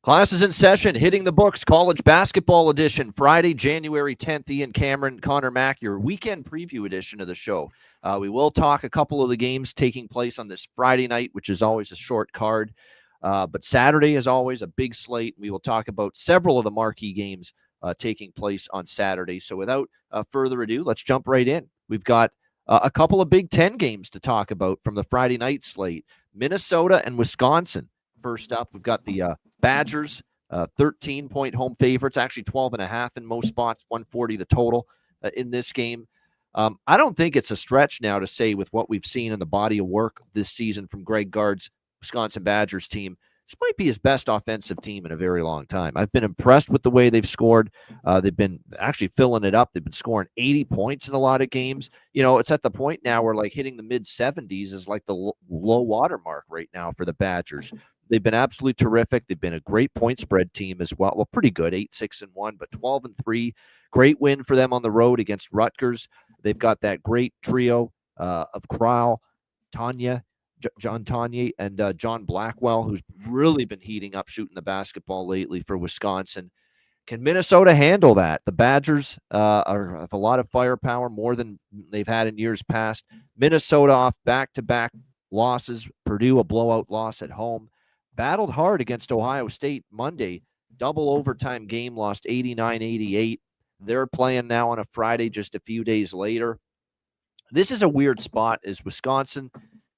Class is in session, hitting the books, college basketball edition, Friday, January 10th. Ian Cameron, Connor Mack, your weekend preview edition of the show. We will talk a couple of the games taking place on this Friday night, which is always a short card. But Saturday is always a big slate. We will talk about several of the marquee games taking place on Saturday. So without further ado, let's jump right in. We've got a couple of Big Ten games to talk about from the Friday night slate. Minnesota and Wisconsin. First up, we've got the Badgers, 13-point home favorites, actually 12.5 in most spots, 140 the total in this game. I don't think it's a stretch now to say, with what we've seen in the body of work this season from Greg Gard's Wisconsin Badgers team, this might be his best offensive team in a very long time. I've been impressed with the way they've scored. They've been actually filling it up. They've been scoring 80 points in a lot of games. You know, it's at the point now where like hitting the mid-70s is like the low water mark right now for the Badgers. They've been absolutely terrific. They've been a great point spread team as well. Well, pretty good, 8-6-1, but 12-3. Great win for them on the road against Rutgers. They've got that great trio of Crowell, John Tanya, and John Blackwell, who's really been heating up shooting the basketball lately for Wisconsin. Can Minnesota handle that? The Badgers have a lot of firepower, more than they've had in years past. Minnesota off back-to-back losses. Purdue, a blowout loss at home. Battled hard against Ohio State Monday. Double overtime game, lost 89-88. They're playing now on a Friday just a few days later. This is a weird spot. Is Wisconsin,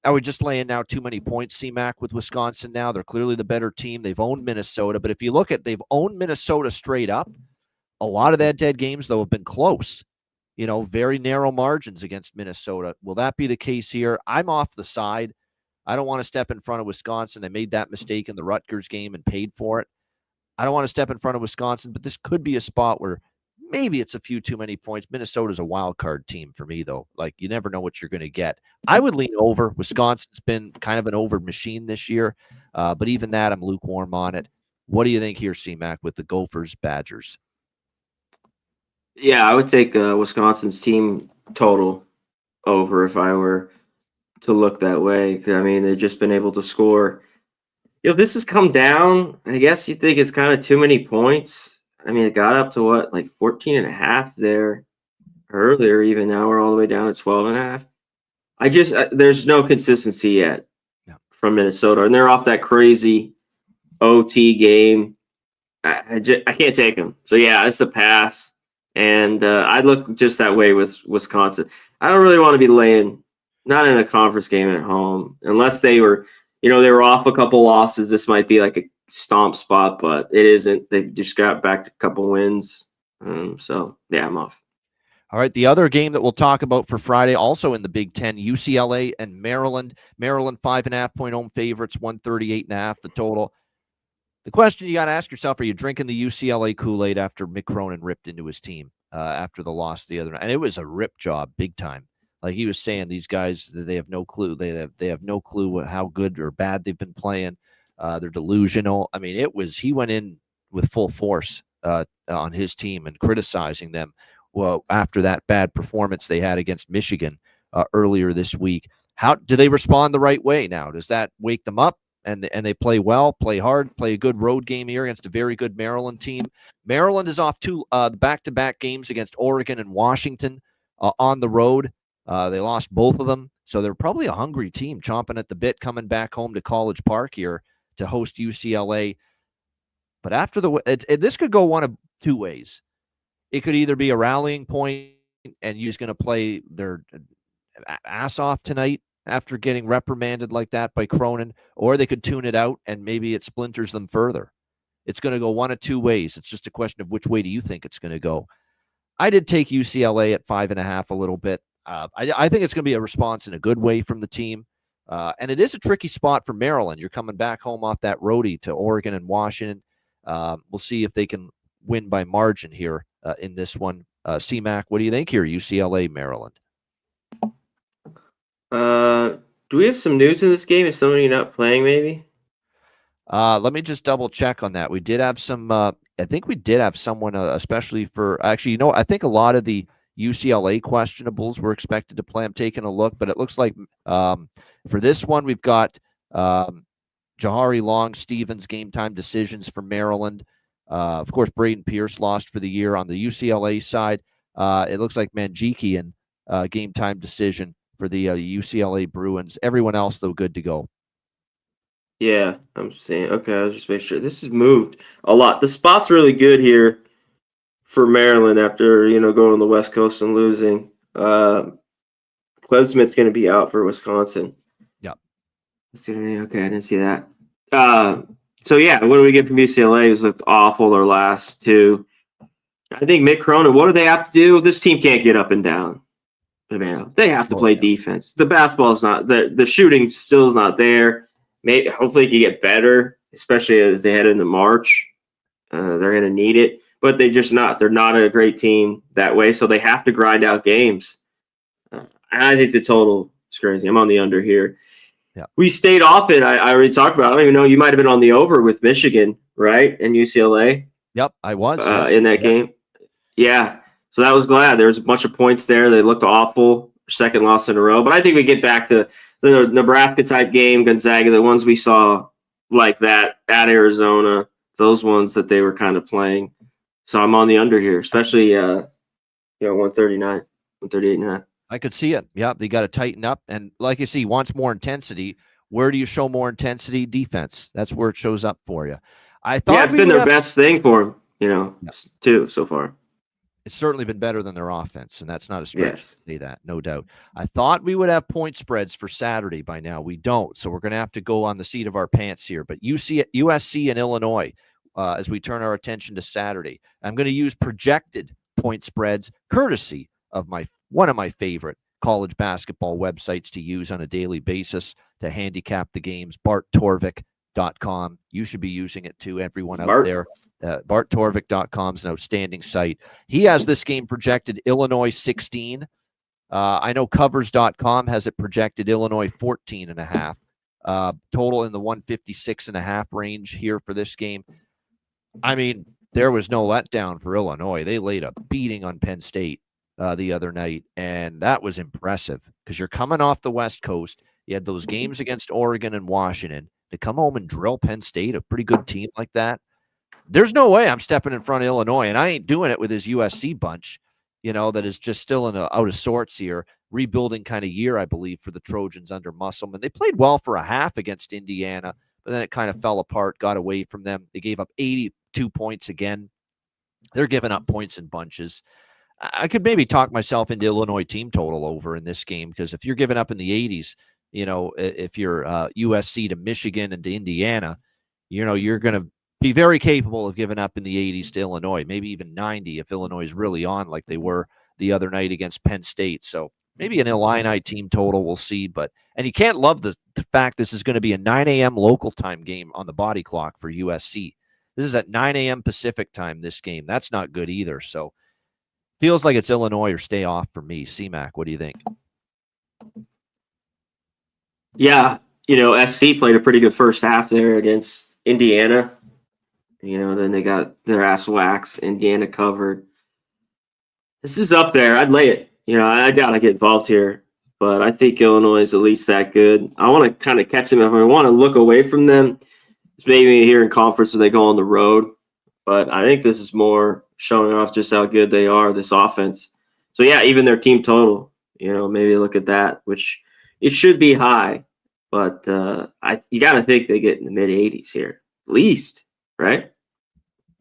are we just laying now too many points, CMAC, with Wisconsin now? They're clearly the better team. They've owned Minnesota. But if you look at, they've owned Minnesota straight up. A lot of that dead games, though, have been close. You know, very narrow margins against Minnesota. Will that be the case here? I'm off the side. I don't want to step in front of Wisconsin. I made that mistake in the Rutgers game and paid for it. I don't want to step in front of Wisconsin, but this could be a spot where maybe it's a few too many points. Minnesota's a wild card team for me, though. Like, you never know what you're going to get. I would lean over. Wisconsin's been kind of an over machine this year, but even that, I'm lukewarm on it. What do you think here, CMAC, with the Gophers, Badgers? Yeah, I would take Wisconsin's team total over if I were to look that way. I mean, they've just been able to score. You know, this has come down. I guess you think it's kind of too many points. I mean, it got up to what, like 14.5 there earlier. Even now we're all the way down to 12.5. There's no consistency yet from Minnesota, and they're off that crazy OT game. I can't take them. So yeah, it's a pass. And I look just that way with Wisconsin. I don't really want to be laying, not in a conference game at home, unless they were, they were off a couple losses. This might be like a stomp spot, but it isn't. They just got back to a couple wins. So yeah, I'm off. All right, the other game that we'll talk about for Friday, also in the Big Ten, UCLA and Maryland. Maryland 5.5-point home favorites, 138.5 the total. The question you got to ask yourself, are you drinking the UCLA Kool-Aid after Mick Cronin ripped into his team after the loss the other night? And it was a rip job, big time. Like he was saying, these guys, they have no clue. They have no clue how good or bad they've been playing. They're delusional. I mean, he went in with full force on his team and criticizing them after that bad performance they had against Michigan earlier this week. How do they respond the right way now? Does that wake them up? And they play well, play hard, play a good road game here against a very good Maryland team. Maryland is off two back-to-back games against Oregon and Washington on the road. They lost both of them, so they're probably a hungry team, chomping at the bit, coming back home to College Park here to host UCLA. But after this could go one of two ways. It could either be a rallying point and you're just going to play their ass off tonight after getting reprimanded like that by Cronin, or they could tune it out and maybe it splinters them further. It's going to go one of two ways. It's just a question of which way do you think it's going to go. I did take UCLA at 5.5 a little bit. I think it's going to be a response in a good way from the team. And it is a tricky spot for Maryland. You're coming back home off that roadie to Oregon and Washington. We'll see if they can win by margin here in this one. CMAC, what do you think here, UCLA, Maryland? Do we have some news in this game? Is somebody not playing maybe? Let me just double check on that. We did have some, I think we did have someone, especially for, actually, I think a lot of the UCLA questionables were expected to play. I'm taking a look, but it looks like for this one, we've got Jahari Long, Stevens, game time decisions for Maryland. Of course, Braden Pierce lost for the year on the UCLA side. It looks like Manjikian, game time decision for the UCLA Bruins. Everyone else, though, good to go. Yeah, I'm saying, okay, I'll just make sure. This has moved a lot. The spot's really good here for Maryland after, going on the West Coast and losing. Clem Smith's going to be out for Wisconsin. Yep. Okay, I didn't see that. So, yeah, what do we get from UCLA? Who's looked awful their last two. I think Mick Cronin, what do they have to do? This team can't get up and down. They have to play defense. The basketball is not, the shooting still is not there. Maybe, hopefully it can get better, especially as they head into March. They're going to need it, but they're just not. They're not a great team that way, so they have to grind out games. I think the total is crazy. I'm on the under here. Yeah. We stayed off it. I already talked about it. I don't even know. You might have been on the over with Michigan, right? And UCLA. Yep, I was. In that game. Yeah. So that was glad. There was a bunch of points there. They looked awful. Second loss in a row. But I think we get back to the Nebraska-type game, Gonzaga, the ones we saw like that at Arizona, those ones that they were kind of playing. So I'm on the under here, especially 139, 138.5. I could see it. Yeah, they got to tighten up. And like you see, he wants more intensity. Where do you show more intensity? Defense. That's where it shows up for you. I thought it's been their best thing for him, too, so far. It's certainly been better than their offense, and that's not a stretch to say that, no doubt. I thought we would have point spreads for Saturday by now. We don't, so we're going to have to go on the seat of our pants here. But USC and Illinois, as we turn our attention to Saturday, I'm going to use projected point spreads, courtesy of one of my favorite college basketball websites to use on a daily basis to handicap the games, BartTorvik.com. You should be using it too, everyone out there. BartTorvik.com is an outstanding site. He has this game projected Illinois 16. I know Covers.com has it projected Illinois 14.5. Total in the 156.5 range here for this game. I mean, there was no letdown for Illinois. They laid a beating on Penn State the other night, and that was impressive because you're coming off the West Coast. You had those games against Oregon and Washington. To come home and drill Penn State, a pretty good team like that, there's no way I'm stepping in front of Illinois, and I ain't doing it with his USC bunch, that is just still in out of sorts here, rebuilding kind of year, I believe, for the Trojans under Musselman. They played well for a half against Indiana, but then it kind of fell apart, got away from them. They gave up 82 points again. They're giving up points in bunches. I could maybe talk myself into Illinois team total over in this game, because if you're giving up in the 80s, if you're USC to Michigan and to Indiana, you're going to be very capable of giving up in the 80s to Illinois, maybe even 90 if Illinois is really on like they were the other night against Penn State. So maybe an Illini team total, we'll see. And you can't love the fact this is going to be a 9 a.m. local time game on the body clock for USC. This is at 9 a.m. Pacific time, this game. That's not good either. So feels like it's Illinois or stay off for me. C-Mac, what do you think? Yeah, SC played a pretty good first half there against Indiana. Then they got their ass waxed. Indiana covered. This is up there. I'd lay it. I gotta get involved here, but I think Illinois is at least that good. I want to kind of catch them. If I want to look away from them, it's maybe here in conference where they go on the road. But I think this is more showing off just how good they are, this offense. So yeah, even their team total, maybe look at that, which it should be high, but you got to think they get in the mid 80s here, at least, right?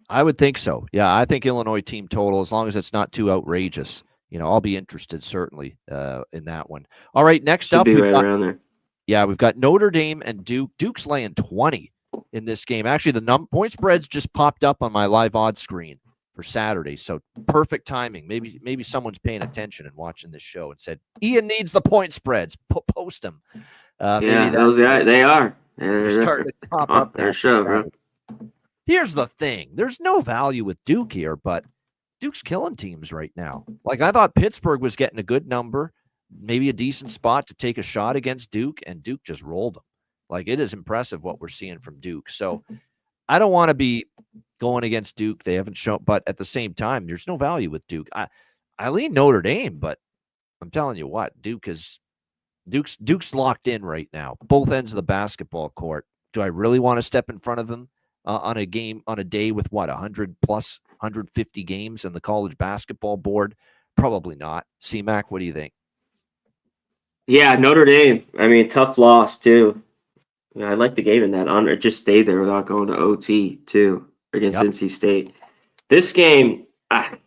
I would think so. Yeah, I think Illinois team total, as long as it's not too outrageous, I'll be interested certainly in that one. All right, next should up, be right around there. Yeah, we've got Notre Dame and Duke. Duke's laying 20 in this game. Actually, the point spreads just popped up on my live odds screen for Saturday, so perfect timing. Maybe someone's paying attention and watching this show and said, Ian needs the point spreads. Post them. Those guys, they are. They're starting to pop up their show, bro. Here's the thing. There's no value with Duke here, but Duke's killing teams right now. Like, I thought Pittsburgh was getting a good number, maybe a decent spot to take a shot against Duke, and Duke just rolled them. Like, it is impressive what we're seeing from Duke. So I don't want to be going against Duke. They haven't shown, but at the same time, there's no value with Duke. I lean Notre Dame, but I'm telling you what, Duke's locked in right now. Both ends of the basketball court. Do I really want to step in front of them on a day with 100 plus 150 games in the college basketball board? Probably not. C-Mac, what do you think? Yeah, Notre Dame. I mean, tough loss too. Yeah, I like the game in that under. Just stayed there without going to OT too against Yep. NC State. This game, I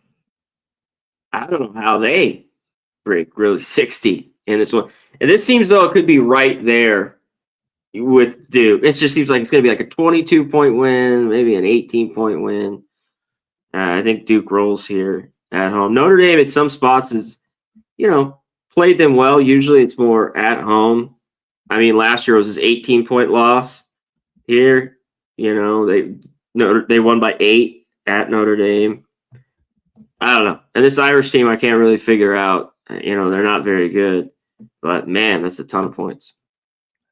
don't know how they break really 60 in this one. And this seems though it could be right there with Duke. It just seems like it's going to be like a 22-point win, maybe an 18-point win. I think Duke rolls here at home. Notre Dame at some spots is, played them well. Usually it's more at home. I mean, last year was his 18-point loss. Here, they won by 8 at Notre Dame. I don't know. And this Irish team, I can't really figure out. They're not very good. But, man, that's a ton of points.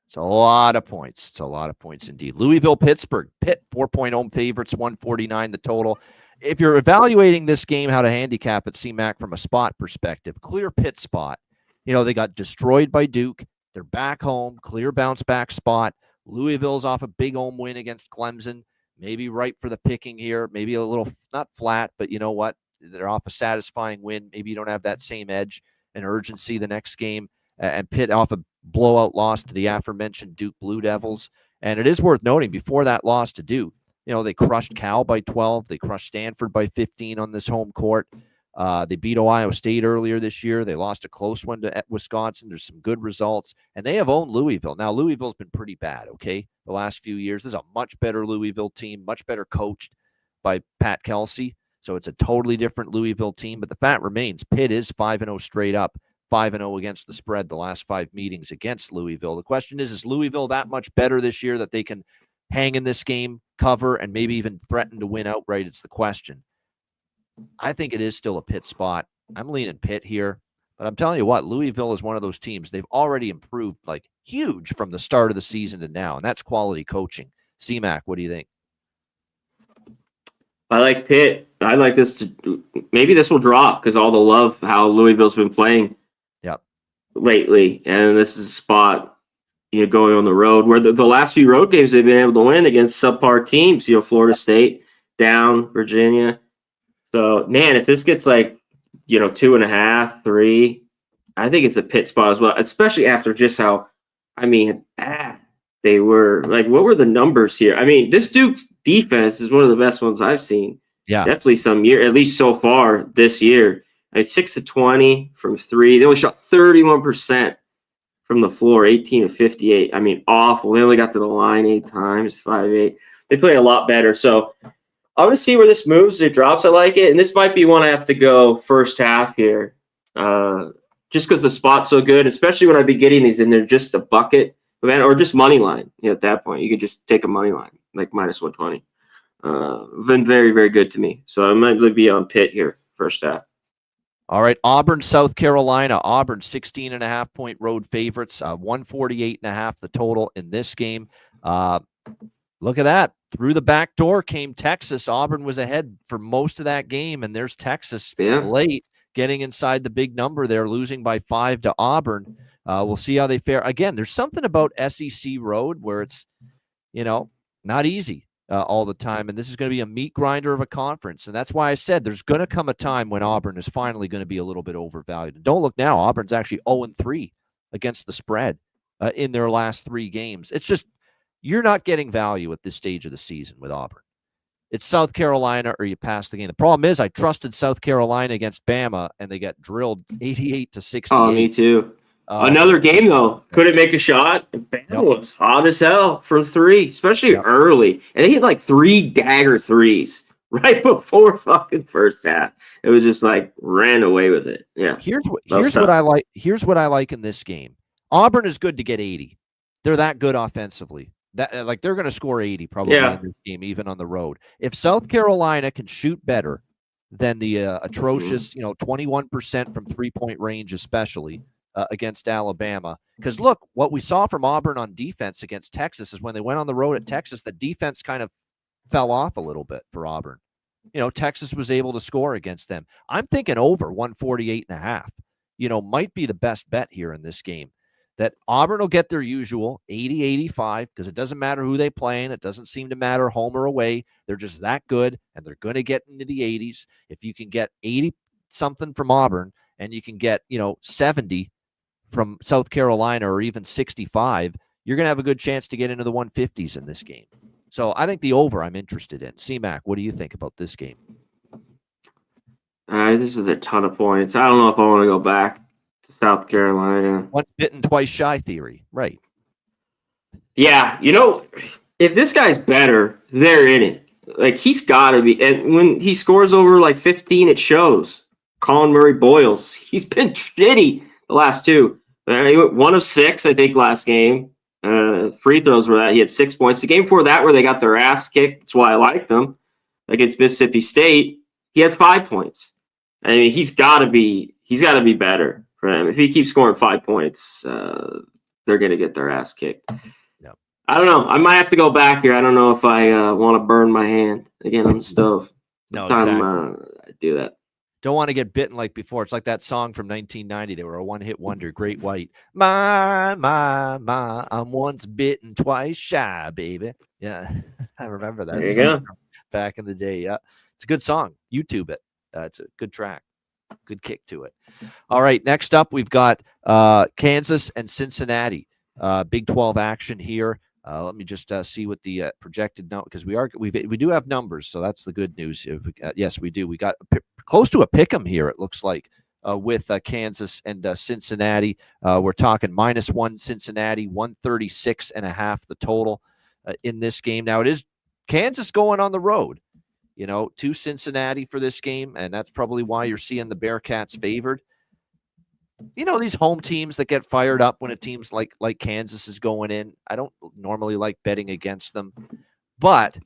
It's a lot of points. It's a lot of points indeed. Louisville, Pittsburgh. Pitt, 4-point home favorites, 149 the total. If you're evaluating this game, how to handicap it, C-Mac, from a spot perspective, clear Pitt spot. They got destroyed by Duke. They're back home, clear bounce back spot. Louisville's off a big home win against Clemson. Maybe ripe for the picking here. Maybe a little, not flat, but you know what? They're off a satisfying win. Maybe you don't have that same edge and urgency the next game. And Pitt off a blowout loss to the aforementioned Duke Blue Devils. And it is worth noting, before that loss to Duke, they crushed Cal by 12. They crushed Stanford by 15 on this home court. They beat Ohio State earlier this year. They lost a close one to Wisconsin. There's some good results. And they have owned Louisville. Now, Louisville's been pretty bad, okay, the last few years. This is a much better Louisville team, much better coached by Pat Kelsey. So it's a totally different Louisville team. But the fact remains, Pitt is 5-0 straight up, 5-0 against the spread the last 5 meetings against Louisville. The question is Louisville that much better this year that they can hang in this game, cover, and maybe even threaten to win outright? It's the question. I think it is still a Pitt spot. I'm leaning Pitt here. But I'm telling you what, Louisville is one of those teams. They've already improved like huge from the start of the season to now, and that's quality coaching. C-Mac, what do you think? I like Pitt. I like this. Maybe this will drop because all the love how Louisville's been playing lately. And this is a spot, going on the road where the last few road games they've been able to win against subpar teams, Florida State, down, Virginia. So, man, if this gets 2.5, 3, I think it's a Pitt spot as well, especially after just how, bad they were. Like, what were the numbers here? I mean, this Duke's defense is one of the best ones I've seen. Yeah. Definitely some year, at least so far this year. 6 of 20 from 3. They only shot 31% from the floor, 18 of 58. Awful. They only got to the line 8 times, 5-8. They play a lot better. So, I want to see where this moves. It drops. I like it. And this might be one I have to go first half here. Just because the spot's so good, especially when I'd be getting these in there, just a bucket, or just money line. At that point, you could just take a money line, like minus 120. Been very, very good to me. So I might be on Pitt here first half. All right, Auburn, South Carolina. Auburn, 16.5-point road favorites, 148.5 the total in this game. Look at that. Through the back door came Texas. Auburn was ahead for most of that game, and there's Texas late getting inside the big number there, losing by 5 to Auburn. We'll see how they fare. Again, there's something about SEC road where it's, not easy all the time, and this is going to be a meat grinder of a conference, and that's why I said there's going to come a time when Auburn is finally going to be a little bit overvalued. And don't look now. Auburn's actually 0-3 against the spread in their last 3 games. It's just, you're not getting value at this stage of the season with Auburn. It's South Carolina or you pass the game. The problem is I trusted South Carolina against Bama, and they got drilled 88-68. Oh, me too. Another game, though. Couldn't make a shot. Bama was hot as hell from 3, especially early. And they hit 3 dagger threes right before fucking first half. It was just ran away with it. Yeah. Here's what I like. Here's what I like in this game. Auburn is good to get 80. They're that good offensively. That they're going to score 80 probably in this game, even on the road. If South Carolina can shoot better than the atrocious, 21% from 3-point range, especially against Alabama, because look, what we saw from Auburn on defense against Texas is when they went on the road at Texas, the defense kind of fell off a little bit for Auburn. Texas was able to score against them. I'm thinking over 148.5. Might be the best bet here in this game that Auburn will get their usual 80, 85, because it doesn't matter who they play in. It doesn't seem to matter home or away. They're just that good, and they're going to get into the 80s. If you can get 80 something from Auburn and you can get, 70 from South Carolina or even 65, you're going to have a good chance to get into the 150s in this game. So I think the over I'm interested in. C-Mac, what do you think about this game? This is a ton of points. I don't know if I want to go back to South Carolina. Once bitten, twice shy theory. Right. Yeah, if this guy's better, they're in it. Like, he's got to be. And when he scores over like 15, it shows. Colin Murray Boyles, he's been shitty the last two. He went 1 of 6, I think, last game. Free throws were that. He had 6 points. The game before that, where they got their ass kicked, that's why I liked them, against Mississippi State, he had 5 points. I mean, he's got to be better for him. If he keeps scoring 5 points, they're going to get their ass kicked. Yep. I don't know. I might have to go back here. I don't know if I want to burn my hand again on the stove. No, exactly. I do that. Don't want to get bitten like before. It's like that song from 1990. They were a one-hit wonder, Great White. My, I'm once bitten, twice shy, baby. Yeah, I remember that There you song go. back in the day. Yeah, it's a good song. YouTube it. It's a good track. Good kick to it. All right, next up, we've got Kansas and Cincinnati. Big 12 action here. Let me just see what the projected note, because we do have numbers, so that's the good news. Yes, we do. We got close to a pick'em here. It looks like with Kansas and Cincinnati. We're talking -1 Cincinnati, 136.5 the total in this game. Now it is Kansas going on the road, to Cincinnati for this game, and that's probably why you're seeing the Bearcats favored. These home teams that get fired up when a team's like Kansas is going in, I don't normally like betting against them. But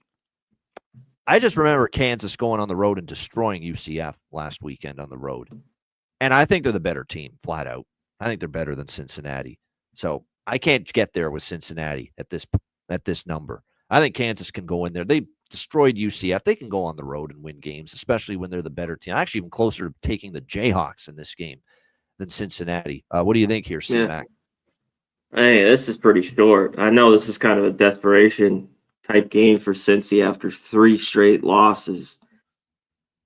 I just remember Kansas going on the road and destroying UCF last weekend on the road. And I think they're the better team, flat out. I think they're better than Cincinnati. So I can't get there with Cincinnati at this number. I think Kansas can go in there. They destroyed UCF. They can go on the road and win games, especially when they're the better team. I'm actually even closer to taking the Jayhawks in this game than Cincinnati. What do you think here, C-Mac? Hey, this is pretty short. I know this is kind of a desperation type game for Cincy after 3 straight losses.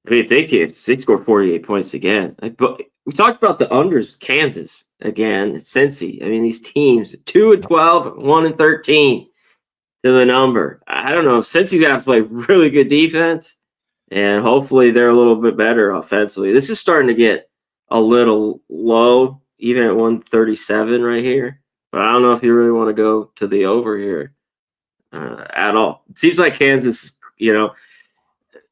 I mean, they score 48 points again. But we talked about the unders, Kansas again, Cincy. I mean, these teams 2-12, 1-13 to the number. I don't know if Cincy's gonna have to play really good defense, and hopefully they're a little bit better offensively. This is starting to get a little low, even at 137 right here. But I don't know if you really want to go to the over here at all. It seems like Kansas,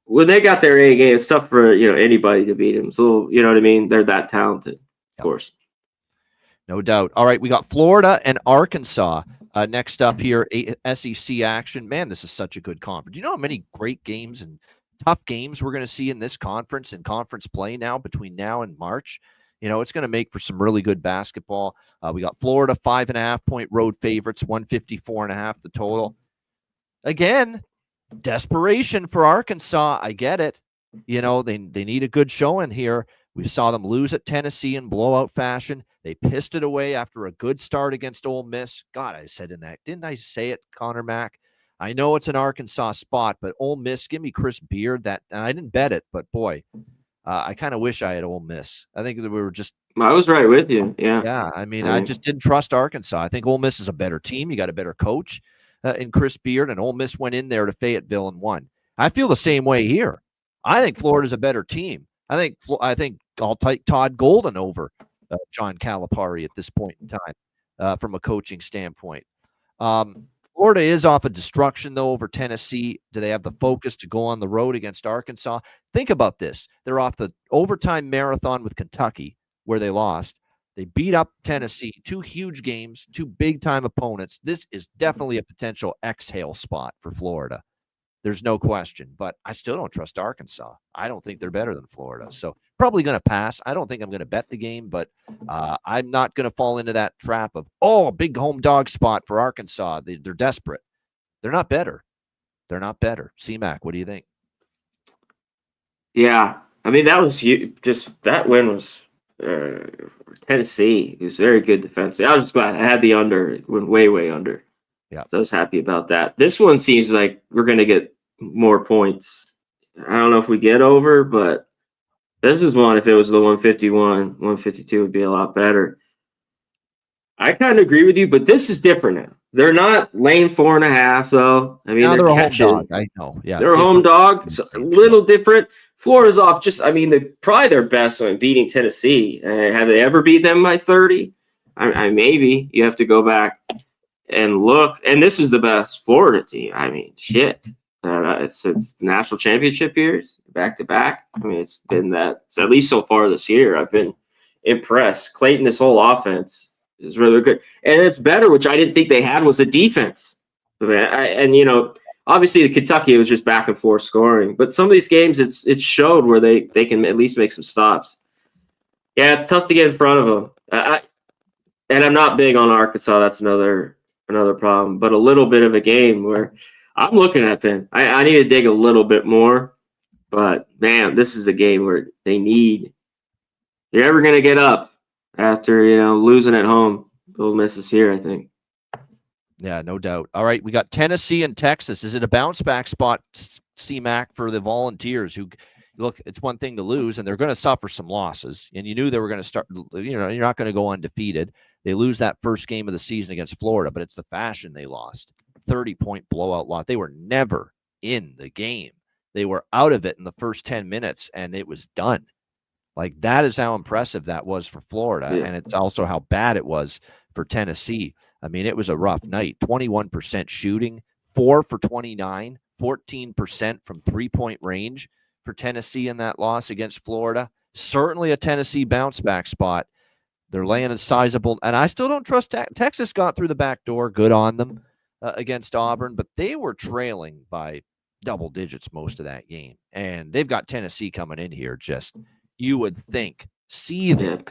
when they got their A game, it's tough for anybody to beat them. So you know what I mean? They're that talented, of course. No doubt. All right, we got Florida and Arkansas next up here. SEC action. Man, this is such a good conference. You know how many great games and tough games we're going to see in this conference and conference play now between now and March? It's going to make for some really good basketball. We got Florida 5.5-point road favorites, 154.5 the total. Again, desperation for Arkansas. I get it. They need a good showing here. We saw them lose at Tennessee in blowout fashion. They pissed it away after a good start against Ole Miss. God, I said in that. Didn't I say it, Connor Mack? I know it's an Arkansas spot, but Ole Miss, give me Chris Beard. And I didn't bet it, but boy, I kind of wish I had Ole Miss. I think that we were just. I was right with you. Yeah. Yeah. I mean, I just didn't trust Arkansas. I think Ole Miss is a better team. You got a better coach in Chris Beard, and Ole Miss went in there to Fayetteville and won. I feel the same way here. I think Florida's a better team. I think I'll take Todd Golden over John Calipari at this point in time from a coaching standpoint. Florida is off a destruction, though, over Tennessee. Do they have the focus to go on the road against Arkansas? Think about this. They're off the overtime marathon with Kentucky, where they lost. They beat up Tennessee. 2 huge games, 2 big-time opponents. This is definitely a potential exhale spot for Florida. There's no question. But I still don't trust Arkansas. I don't think they're better than Florida. So probably going to pass. I don't think I'm going to bet the game, but I'm not going to fall into that trap of, a big home dog spot for Arkansas. They're desperate. They're not better. They're not better. C-Mac, what do you think? Yeah. I mean, that was huge. Just that win was Tennessee, who's very good defensively. I was just glad I had the under. It went way under. Yeah. So I was happy about that. This one seems like we're going to get more points. I don't know if we get over, but this is one. If it was the 151, 152 would be a lot better. I kind of agree with you, but this is different now. They're not laying 4.5, though. I mean, Now they're they're a home catching. dog. I know. Yeah. They're a home dog. So a little different. Florida's off. I mean, they're probably their best on beating Tennessee. Have they ever beat them by 30? Maybe. You have to go back and look. And this is the best Florida team. I mean, shit. Since the national championship years, back to back. I mean, it's been that. So at least so far this year, I've been impressed. Clayton, this whole offense is really good. And it's better, which I didn't think they had, was a defense. Obviously, the Kentucky, it was just back and forth scoring. But some of these games, it showed where they can at least make some stops. Yeah, it's tough to get in front of them. And I'm not big on Arkansas. That's another problem. But a little bit of a game where I'm looking at them. I need to dig a little bit more. But, man, this is a game where they're ever going to get up after, losing at home. Ole Miss is here, I think. Yeah, no doubt. All right, we got Tennessee and Texas. Is it a bounce back spot, CMAC, for the Volunteers? Who, look, it's one thing to lose, and they're going to suffer some losses. And you knew they were going to start. You're not going to go undefeated. They lose that first game of the season against Florida, but it's the fashion they lost. 30-point blowout loss. They were never in the game. They were out of it in the first 10 minutes, and it was done. Like, that is how impressive that was for Florida, and it's also how bad it was for Tennessee. I mean, it was a rough night. 21% shooting, 4 for 29, 14% from three-point range for Tennessee in that loss against Florida. Certainly a Tennessee bounce-back spot. They're laying a sizable, and I still don't trust Texas. Got through the back door, good on them against Auburn, but they were trailing by double digits most of that game. And they've got Tennessee coming in here just, you would think, seething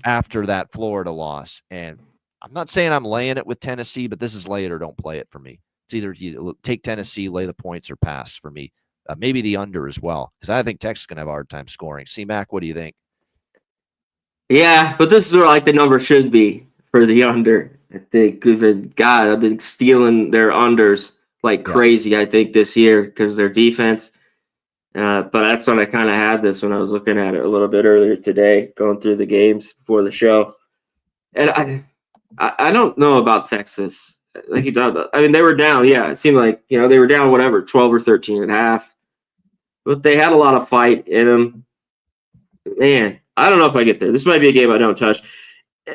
after that Florida loss. And I'm not saying I'm laying it with Tennessee, but this is lay it or don't play it for me. It's either you take Tennessee, lay the points, or pass for me. Maybe the under as well, because I think Texas is going to have a hard time scoring. CMAC, what do you think? Yeah, but this is where the number should be for the under. I think, God, I've been stealing their unders like crazy, I think, this year because their defense. But that's when I kind of had this when I was looking at it a little bit earlier today, going through the games before the show. And I don't know about Texas. Like you talked about, I mean, they were down. Yeah, it seemed like, they were down, 12 or 13 and a half. But they had a lot of fight in them. Man, I don't know if I get there. This might be a game I don't touch.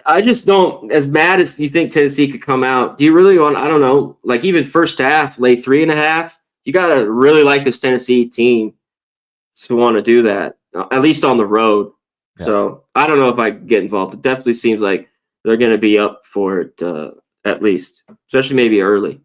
I just don't, as bad as you think Tennessee could come out, do you really want, I don't know, like even first half, lay 3.5? You got to really like this Tennessee team to want to do that, at least on the road. Yeah. So I don't know if I get involved. It definitely seems like they're going to be up for it at least, especially maybe early.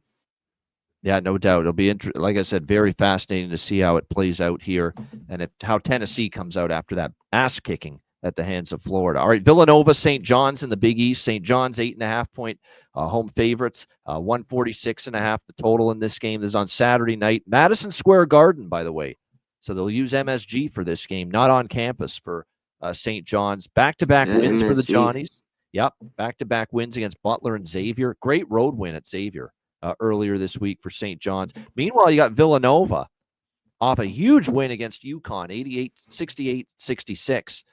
Yeah, no doubt. It'll be like I said, very fascinating to see how it plays out here and how Tennessee comes out after that ass kicking at the hands of Florida. All right, Villanova, St. John's in the Big East. St. John's 8.5-point home favorites, 146.5 the total in this game. This is on Saturday night, Madison Square Garden, by the way. So they'll use MSG for this game, not on campus for St. John's. Back-to-back wins MSG. For the Johnnies. Yep, back-to-back wins against Butler and Xavier. Great road win at Xavier earlier this week for St. John's. Meanwhile, you got Villanova off a huge win against UConn, 68-66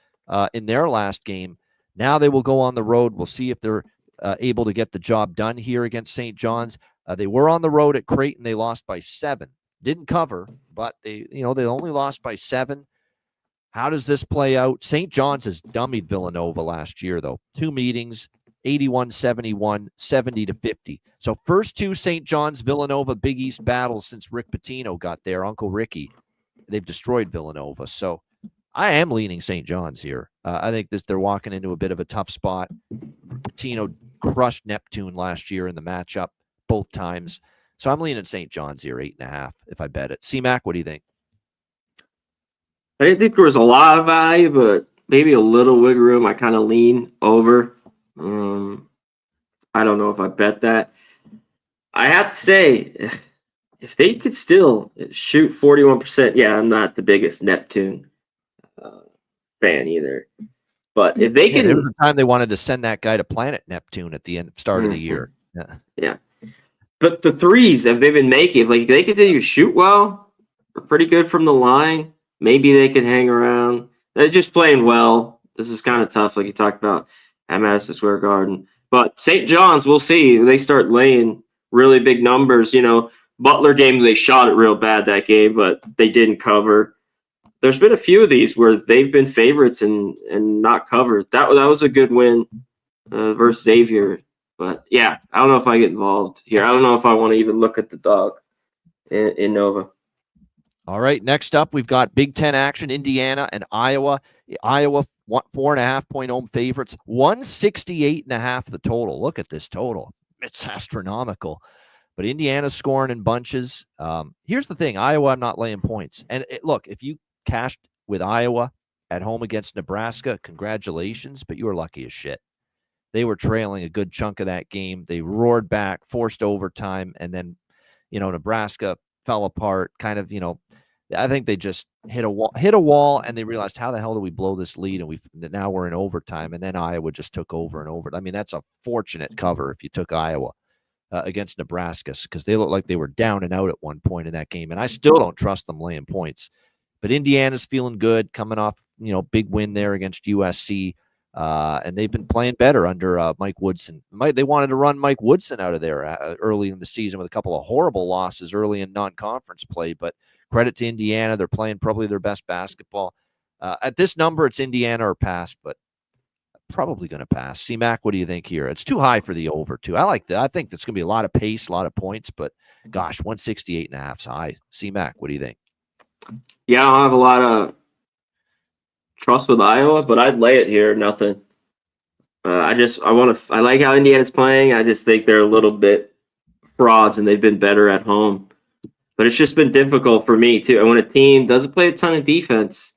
in their last game. Now they will go on the road. We'll see if they're able to get the job done here against St. John's. They were on the road at Creighton. They lost by 7. Didn't cover, but they only lost by 7. How does this play out? St. John's has dummied Villanova last year, though. 2 meetings, 81-71, 70-50. So first 2 St. John's Villanova Big East battles since Rick Pitino got there, Uncle Ricky. They've destroyed Villanova. So I am leaning St. John's here. I think they're walking into a bit of a tough spot. Pitino crushed Neptune last year in the matchup both times. So I'm leaning St. John's here, 8.5 if I bet it. CMAC, what do you think? I didn't think there was a lot of value, but maybe a little wiggle room. I kind of lean over. I don't know if I bet that. I have to say, if they could still shoot 41%, yeah, I'm not the biggest Neptune fan either. But if they there was can, a time they wanted to send that guy to planet Neptune at the start of the year. Yeah. yeah. But the threes, have they been making? If like they continue to shoot well, are pretty good from the line. Maybe they could hang around. They're just playing well. This is kind of tough, like you talked about at Madison Square Garden. But St. John's, we'll see. They start laying really big numbers. Butler game, they shot it real bad that game, but they didn't cover. There's been a few of these where they've been favorites and not covered. That was a good win versus Xavier. But yeah, I don't know if I get involved here. I don't know if I want to even look at the dog in Nova. All right. Next up, we've got Big Ten action, Indiana and Iowa. Iowa, 4.5-point home favorites, 168.5 the total. Look at this total. It's astronomical. But Indiana's scoring in bunches. Here's the thing. Iowa, I'm not laying points. And look, if you cashed with Iowa at home against Nebraska, congratulations, but you were lucky as shit. They were trailing a good chunk of that game. They roared back, forced overtime, and then, Nebraska fell apart. Kind of, I think they just hit a wall, and they realized, how the hell do we blow this lead? And now we're in overtime, and then Iowa just took over and over. I mean, that's a fortunate cover if you took Iowa against Nebraska, because they looked like they were down and out at one point in that game, and I still don't trust them laying points. But Indiana's feeling good, coming off big win there against USC. And they've been playing better under Mike Woodson. They wanted to run Mike Woodson out of there early in the season with a couple of horrible losses early in non-conference play. But credit to Indiana. They're playing probably their best basketball. At this number, it's Indiana or pass, but probably going to pass. C-Mac, what do you think here? It's too high for the over, too. I like that. I think that's going to be a lot of pace, a lot of points, but gosh, 168.5 is high. C-Mac, what do you think? Yeah, I don't have a lot of trust with Iowa, but I'd lay it here. Nothing. I like how Indiana's playing. I just think they're a little bit frauds, and they've been better at home. But it's just been difficult for me too. And when a team doesn't play a ton of defense,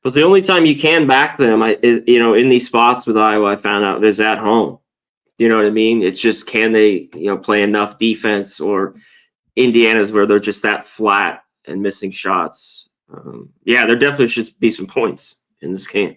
but the only time you can back them is in these spots with Iowa, I found out is at home. You know what I mean? It's just, can they play enough defense, or Indiana's where they're just that flat and missing shots. There definitely should be some points in this game.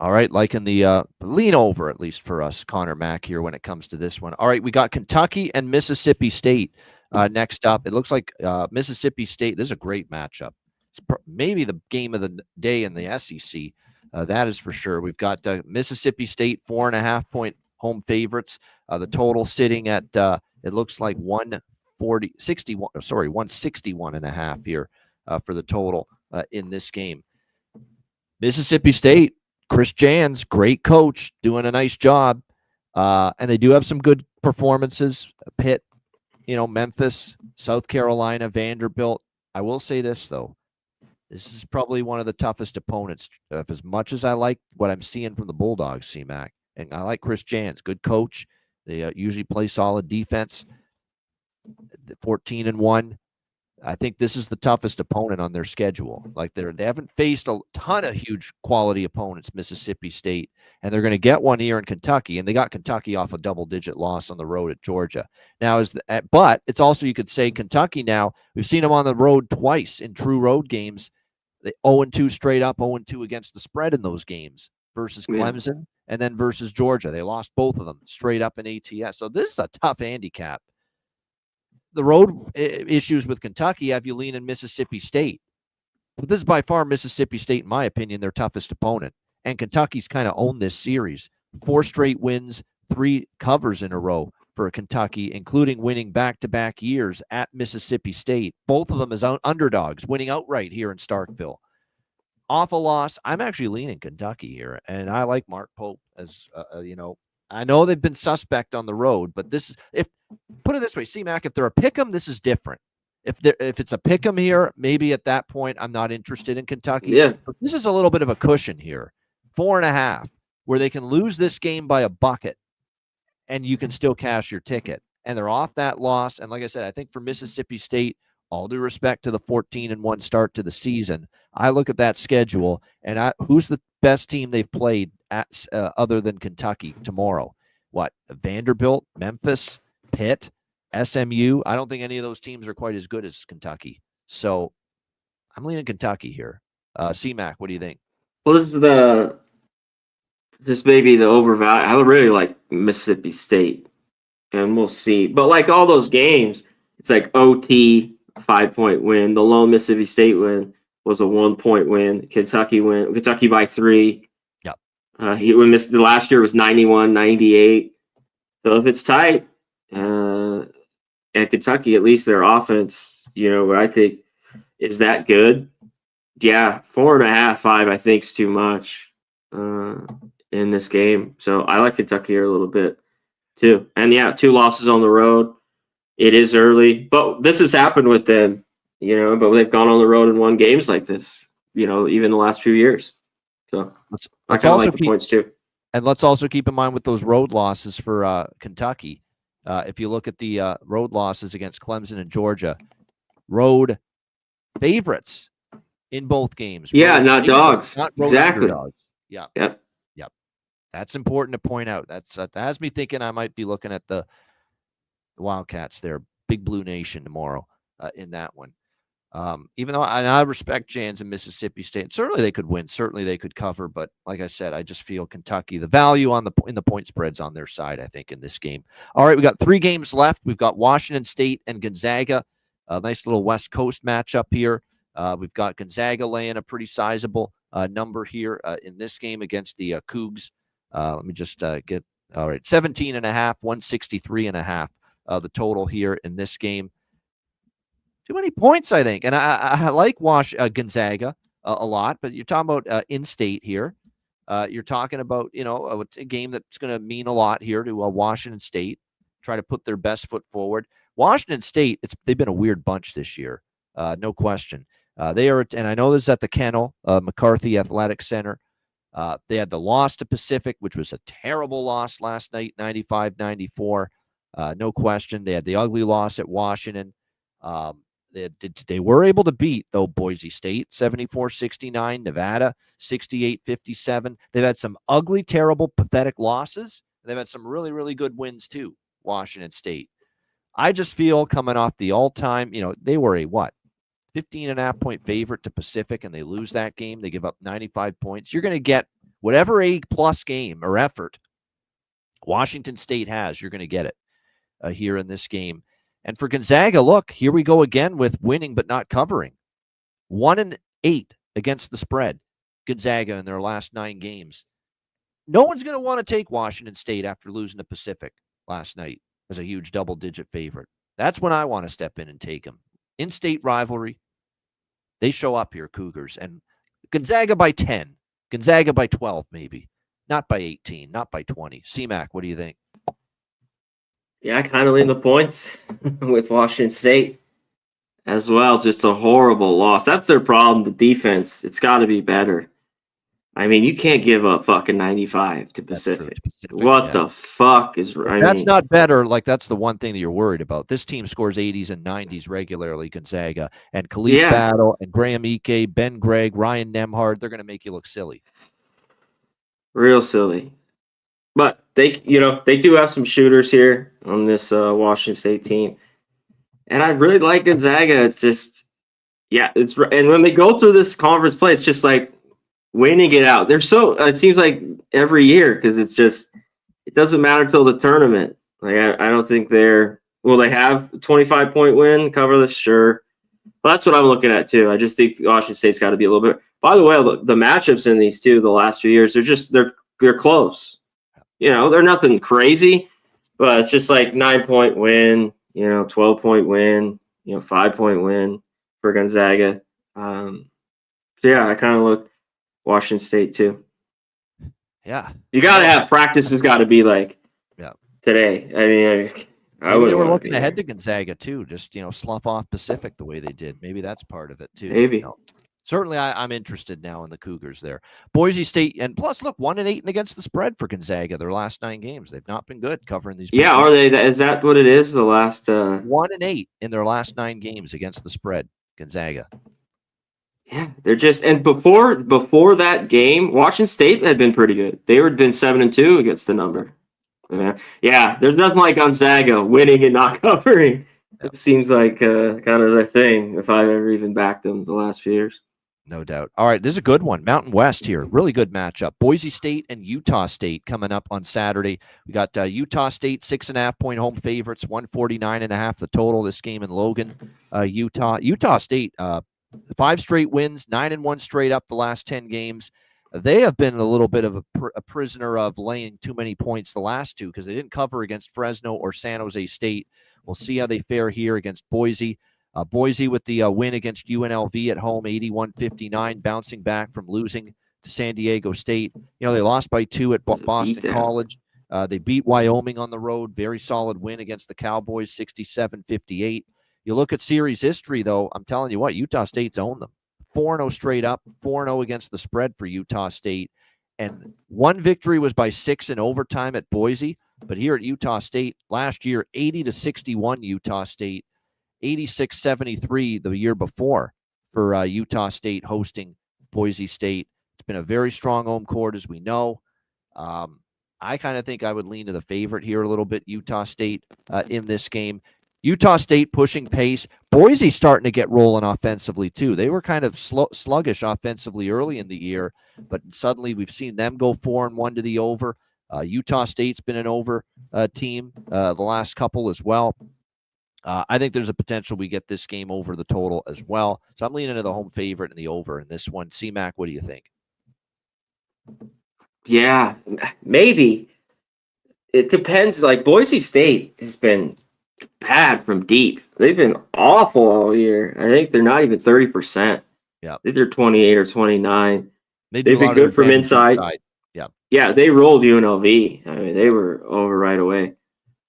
All right, liking the lean over, at least for us, Connor Mack here when it comes to this one. All right, we got Kentucky and Mississippi State next up. It looks like Mississippi State, this is a great matchup. It's maybe the game of the day in the SEC. That is for sure. We've got Mississippi State, 4.5-point home favorites. The total sitting at, it looks like 161.5 here for the total in this game. Mississippi State, Chris Jans, great coach, doing a nice job. And they do have some good performances. Pitt, Memphis, South Carolina, Vanderbilt. I will say this, though. This is probably one of the toughest opponents. As much as I like what I'm seeing from the Bulldogs, C-Mac, and I like Chris Jans, good coach. They usually play solid defense. 14-1. I think this is the toughest opponent on their schedule. Like they haven't faced a ton of huge quality opponents, Mississippi State, and they're going to get one here in Kentucky, and they got Kentucky off a double-digit loss on the road at Georgia. Now, but it's also, you could say, Kentucky now, we've seen them on the road twice in true road games. They 0-2 straight up, 0-2 against the spread in those games versus Clemson and then versus Georgia. They lost both of them straight up in ATS. So this is a tough handicap. The road issues with Kentucky have you lean in Mississippi State. But this is by far Mississippi State, in my opinion, their toughest opponent. And Kentucky's kind of owned this series. 4 straight wins, 3 covers in a row for Kentucky, including winning back-to-back years at Mississippi State. Both of them as underdogs, winning outright here in Starkville. Off a loss, I'm actually leaning Kentucky here, and I like Mark Pope as, I know they've been suspect on the road, but this is, put it this way, C-Mac, if they're a pick'em, this is different. If it's a pick'em here, maybe at that point I'm not interested in Kentucky. Yeah. But this is a little bit of a cushion here, 4.5, where they can lose this game by a bucket, and you can still cash your ticket. And they're off that loss. And like I said, I think for Mississippi State, all due respect to the 14-1 start to the season, I look at that schedule, and who's the best team they've played at other than Kentucky tomorrow? What? Vanderbilt, Memphis, Pitt, SMU. I don't think any of those teams are quite as good as Kentucky. So I'm leaning Kentucky here. C-Mac, what do you think? Well, this is this may be the overvalue. I really like Mississippi State, and we'll see. But like all those games, it's like OT, 5-point win. The lone Mississippi State win was a 1-point win. Kentucky by 3. Yep. He when this the last year was 91-98. So if it's tight, at Kentucky, at least their offense, I think is that good. Yeah, 4.5, 5, I think is too much in this game. So I like Kentucky here a little bit too. And yeah, 2 losses on the road. It is early, but this has happened with them, but they've gone on the road and won games like this, even the last few years. So I kind of like the points too. And let's also keep in mind with those road losses for Kentucky. If you look at the road losses against Clemson and Georgia, road favorites in both games. Yeah, road not dogs. Not road exactly. Underdogs. Yeah. Yep. That's important to point out. That has me thinking I might be looking at the Wildcats there, Big Blue Nation tomorrow in that one. Even though I respect Jans and Mississippi State, certainly they could win, certainly they could cover. But like I said, I just feel Kentucky, the value in the point spreads on their side, I think, in this game. All right, we got 3 games left. We've got Washington State and Gonzaga, a nice little West Coast matchup here. We've got Gonzaga laying a pretty sizable number here in this game against the Cougs. Let me just get all right, 17.5, 163.5 the total here in this game. Too many points, I think. And I like Gonzaga a lot, but you're talking about in-state here. You're talking about, a game that's going to mean a lot here to Washington State, try to put their best foot forward. Washington State, they've been a weird bunch this year, no question. They are, and I know this is at the Kennel, McCarthy Athletic Center. They had the loss to Pacific, which was a terrible loss last night, 95-94. No question. They had the ugly loss at Washington. They were able to beat, though, Boise State, 74-69, Nevada, 68-57. They've had some ugly, terrible, pathetic losses. They've had some really, really good wins, too, Washington State. I just feel coming off the all-time, they were a 15.5-point favorite to Pacific, and they lose that game. They give up 95 points. You're going to get whatever A-plus game or effort Washington State has, you're going to get it here in this game. And for Gonzaga, look, here we go again with winning but not covering. 1-8 against the spread, Gonzaga in their last 9 games. No one's going to want to take Washington State after losing to Pacific last night as a huge double-digit favorite. That's when I want to step in and take them. In-state rivalry, they show up here, Cougars. And Gonzaga by 10, Gonzaga by 12 maybe. Not by 18, not by 20. C-Mac, what do you think? Yeah, I kind of lean the points with Washington State as well. Just a horrible loss. That's their problem, the defense. It's got to be better. I mean, you can't give up fucking 95 to Pacific. What the fuck is right? That's not better. Like, that's the one thing that you're worried about. This team scores 80s and 90s regularly, Gonzaga. And Khalid Battle and Graham Ike, Ben Gregg, Ryan Nemhard, they're going to make you look silly. Real silly. But they do have some shooters here on this Washington State team. And I really like Gonzaga. It's just, and when they go through this conference play, it's just like winning it out. It seems like every year, because it's just, it doesn't matter till the tournament. Like, I don't think will they have a 25-point win, cover this? Sure. But that's what I'm looking at too. I just think Washington State's got to be a little bit. By the way, the matchups in these two, the last few years, they're close. They're nothing crazy, but it's just like 9-point win, 12-point win, 5-point win for Gonzaga. I kind of look Washington State too. Yeah. You got to have practice has got to be like today. I mean, maybe they were looking ahead to Gonzaga too, just, slough off Pacific the way they did. Maybe that's part of it too. Maybe. Certainly, I'm interested now in the Cougars there. Boise State, and plus, look, 1-8 against the spread for Gonzaga. Their last 9 games, they've not been good covering these. Yeah, are they? Is that what it is? The last 1-8 in their last 9 games against the spread, Gonzaga. Yeah, they're just, and before that game, Washington State had been pretty good. They had been 7-2 against the number. Yeah, there's nothing like Gonzaga winning and not covering. It seems like kind of their thing. If I've ever even backed them the last few years. No doubt. All right, this is a good one. Mountain West here. Really good matchup. Boise State and Utah State coming up on Saturday. We got Utah State 6.5-point home favorites, 149.5 the total. This game in Logan, Utah. Utah State, 5 straight wins, 9-1 straight up the last 10 games. They have been a little bit of a prisoner of laying too many points the last 2 because they didn't cover against Fresno or San Jose State. We'll see how they fare here against Boise. Boise with the win against UNLV at home, 81-59, bouncing back from losing to San Diego State. You know, they lost by 2 at Boston College. They beat Wyoming on the road. Very solid win against the Cowboys, 67-58. You look at series history, though, I'm telling you what, Utah State's owned them. 4-0 straight up, 4-0 against the spread for Utah State. And one victory was by 6 in overtime at Boise. But here at Utah State, last year, 80-61 Utah State. 86-73 the year before for Utah State hosting Boise State. It's been a very strong home court, as we know. I kind of think I would lean to the favorite here a little bit, Utah State, in this game. Utah State pushing pace. Boise starting to get rolling offensively, too. They were kind of sluggish offensively early in the year, but suddenly we've seen them go 4-1 to the over. Utah State's been an over team the last couple as well. I think there's a potential we get this game over the total as well. So I'm leaning to the home favorite and the over in this one. C-Mac, what do you think? Yeah, maybe. It depends. Like, Boise State has been bad from deep. They've been awful all year. I think they're not even 30%. Yeah. I think they're 28 or 29. They've been good from inside. Yeah. Yeah, they rolled UNLV. I mean, they were over right away.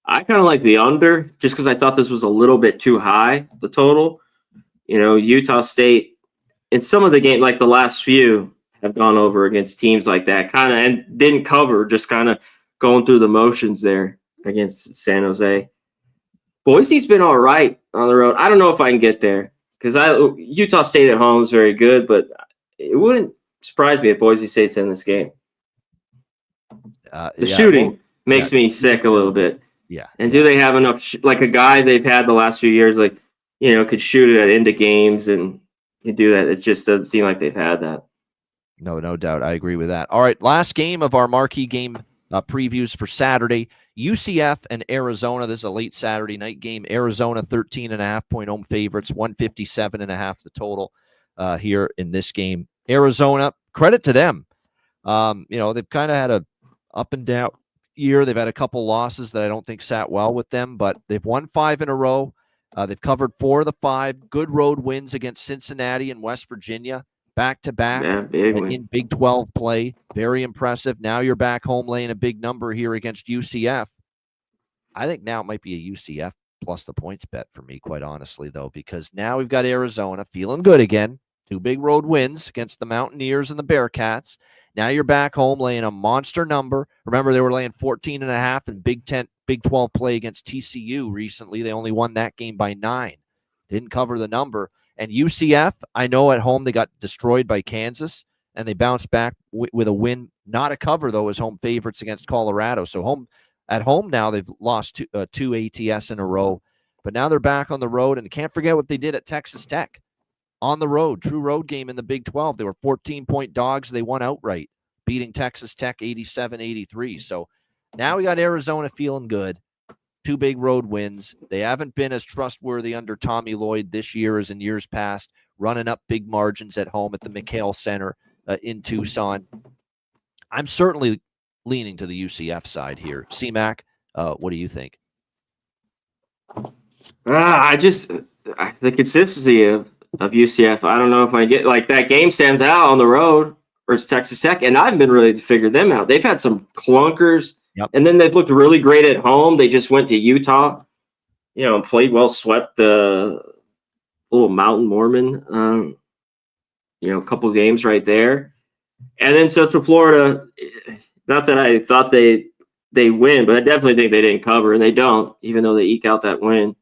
I kind of like the under just because I thought this was a little bit too high, the total. You know, Utah State, in some of the game, like the last few, have gone over against teams like that, kind of, and didn't cover, just kind of going through the motions there against San Jose. Boise's been all right on the road. I don't know if I can get there because Utah State at home is very good, but it wouldn't surprise me if Boise State's in this game. The shooting makes me sick a little bit. Yeah. And do they have enough, like a guy they've had the last few years, like, you know, could shoot it at into games and can do that? It just doesn't seem like they've had that. No doubt. I agree with that. All right, last game of our marquee game previews for Saturday. UCF and Arizona. This is a late Saturday night game. Arizona 13.5-point home favorites, 157.5 the total here in this game. Arizona, credit to them. You know, they've kind of had a up and down year. They've had a couple losses that I don't think sat well with them, but they've won 5 in a row. They've covered 4 of the 5. Good road wins against Cincinnati and West Virginia, back-to-back in Big 12 play. Very impressive. Now you're back home laying a big number here against UCF. I think now it might be a UCF plus the points bet for me, quite honestly, though, because now we've got Arizona feeling good again. 2 big road wins against the Mountaineers and the Bearcats. Now you're back home laying a monster number. Remember, they were laying 14.5 in Big 12 play against TCU recently. They only won that game by 9. Didn't cover the number. And UCF, I know at home they got destroyed by Kansas, and they bounced back with a win. Not a cover, though, as home favorites against Colorado. So at home now, they've lost 2 ATS in a row. But now they're back on the road, and can't forget what they did at Texas Tech. On the road, true road game in the Big 12. They were 14-point dogs. They won outright, beating Texas Tech 87-83. So now we got Arizona feeling good. 2 big road wins. They haven't been as trustworthy under Tommy Lloyd this year as in years past, running up big margins at home at the McHale Center in Tucson. I'm certainly leaning to the UCF side here. C-Mac, what do you think? I the consistency of UCF. I don't know if I get, like, that game stands out on the road versus Texas Tech, and I've been ready to figure them out. They've had some clunkers, and then they've looked really great at home. They just went to Utah, you know, and played well, swept the little Mountain Mormon, you know, a couple of games right there. And then Central Florida, not that I thought they win, but I definitely think they didn't cover, and they don't, even though they eke out that win.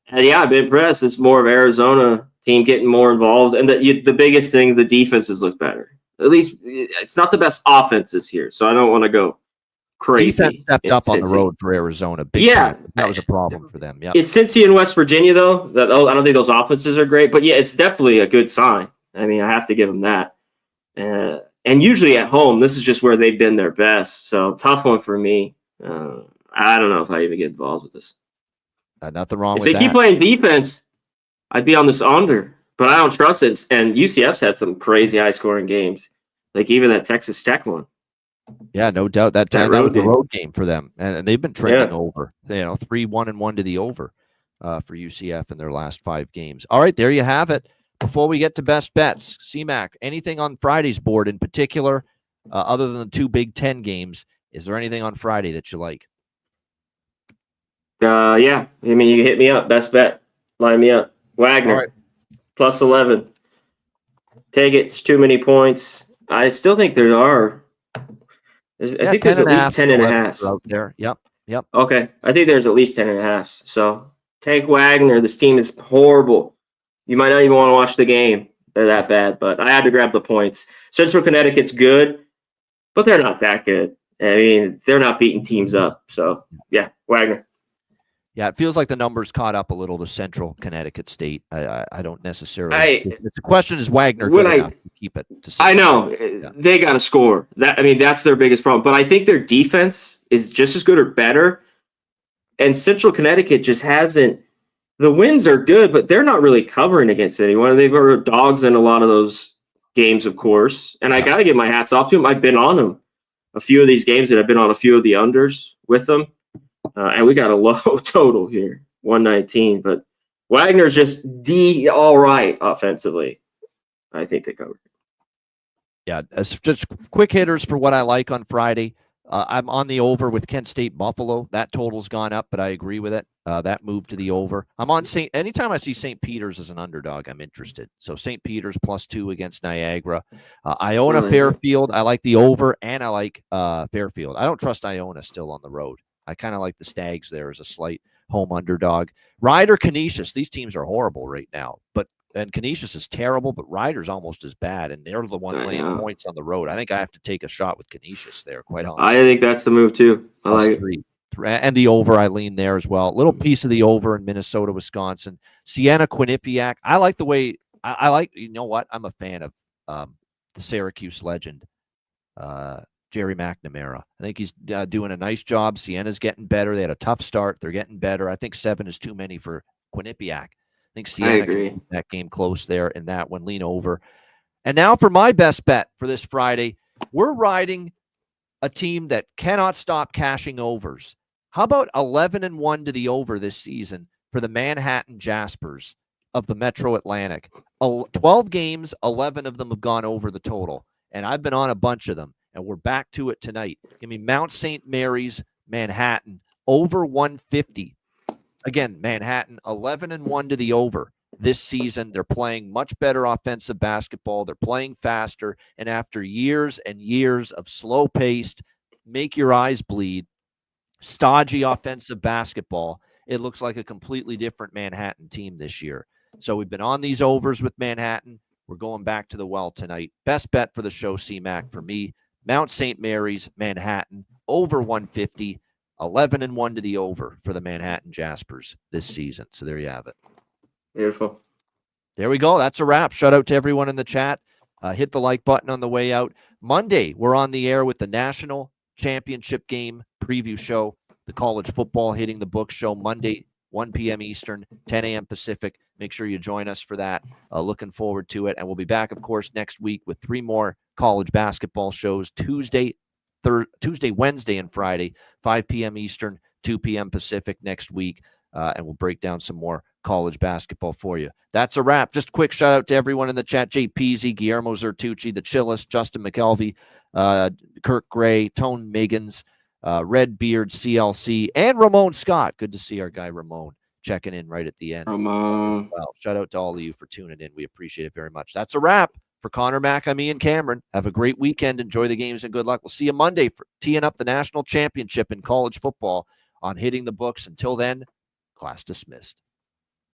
And yeah, I've been impressed. It's more of Arizona team getting more involved. And the biggest thing, the defenses look better. At least it's not the best offenses here, so I don't want to go crazy. Defense stepped up on the road for Arizona. Big time. That was a problem for them. Yeah, it's Cincy and West Virginia, though. I don't think those offenses are great, but yeah, it's definitely a good sign I mean, I have to give them that. And usually at home, this is just where they've been their best. So tough one for me. I don't know if I even get involved with this. Nothing wrong If with they keep that. playing defense, I'd be on this under, but I don't trust it. And UCF's had some crazy high scoring games, like even that Texas Tech one. Yeah, no doubt that was road a game. road game for them, and they've been trending Yeah. over. 3-1-1 to the over for UCF in their last 5 games. All right, there you have it. Before we get to best bets, CMAC, anything on Friday's board in particular, other than the 2 Big Ten games? Is there anything on Friday that you like? Yeah. I mean, you can hit me up. Best bet. Line me up. Wagner. All right. Plus 11. Take it. It's too many points. I still think there are. I think there's at least 10 and a half out there. Yep. Okay. I think there's at least 10 and a half. So take Wagner. This team is horrible. You might not even want to watch the game. They're that bad, but I had to grab the points. Central Connecticut's good, but they're not that good. I mean, they're not beating teams up. So, yeah, Wagner. Yeah, it feels like the numbers caught up a little to Central Connecticut State. I don't necessarily. The question is Wagner good enough to keep it? I know they got to score. That's their biggest problem. But I think their defense is just as good or better. And Central Connecticut just hasn't. The wins are good, but they're not really covering against anyone. They've got dogs in a lot of those games, of course. And I got to give my hats off to them. I've been on them a few of these games, and I've been on a few of the unders with them. And we got a low total here, 119. But Wagner's just all right offensively. I think they covered. Yeah, just quick hitters for what I like on Friday. I'm on the over with Kent State Buffalo. That total's gone up, but I agree with it. That moved to the over. I'm on anytime I see St. Peter's as an underdog, I'm interested. So St. Peter's +2 against Niagara. Iona Fairfield, I like the over, and I like Fairfield. I don't trust Iona still on the road. I kind of like the Stags there as a slight home underdog. Ryder, Canisius, these teams are horrible right now, and Canisius is terrible, but Ryder's almost as bad, and they're the one laying points on the road. I think I have to take a shot with Canisius there, quite honestly. I think that's the move, too. I like 3. And the over, I lean there as well. Little piece of the over in Minnesota, Wisconsin. Siena, Quinnipiac. I like the way – I like – you know what? I'm a fan of the Syracuse legend, Jerry McNamara. I think he's doing a nice job. Siena's getting better. They had a tough start. They're getting better. I think 7 is too many for Quinnipiac. I think Siena can keep that game close there and that one lean over. And now for my best bet for this Friday, we're riding a team that cannot stop cashing overs. How about 11-1 to the over this season for the Manhattan Jaspers of the Metro Atlantic? 12 games, 11 of them have gone over the total. And I've been on a bunch of them, and we're back to it tonight. Give me Mount St. Mary's, Manhattan, over 150. Again, Manhattan, 11-1 to the over this season. They're playing much better offensive basketball. They're playing faster. And after years and years of slow-paced, make your eyes bleed, stodgy offensive basketball, it looks like a completely different Manhattan team this year. So we've been on these overs with Manhattan. We're going back to the well tonight. Best bet for the show, CMAC, for me, Mount St. Mary's, Manhattan, over 150. 11-1 to the over for the Manhattan Jaspers this season. So there you have it. Beautiful. There we go. That's a wrap. Shout out to everyone in the chat. Hit the like button on the way out. Monday, we're on the air with the National Championship Game preview show, the College Football Hitting the Book show, Monday, 1 p.m. Eastern, 10 a.m. Pacific. Make sure you join us for that. Looking forward to it. And we'll be back, of course, next week with 3 more college basketball shows, Tuesday, Wednesday, and Friday, 5 p.m. Eastern, 2 p.m. Pacific next week, and we'll break down some more college basketball for you. That's a wrap. Just a quick shout out to everyone in the chat: Jay Peasy, Guillermo Zertucci, the Chillest, Justin McKelvey, Kirk Gray, Tone Miggins, Redbeard, CLC, and Ramon Scott. Good to see our guy Ramon checking in right at the end. Ramon. Well, shout out to all of you for tuning in. We appreciate it very much. That's a wrap. For Connor Mack, I'm Ian Cameron. Have a great weekend. Enjoy the games and good luck. We'll see you Monday for teeing up the national championship in college football on Hitting the Books. Until then, class dismissed.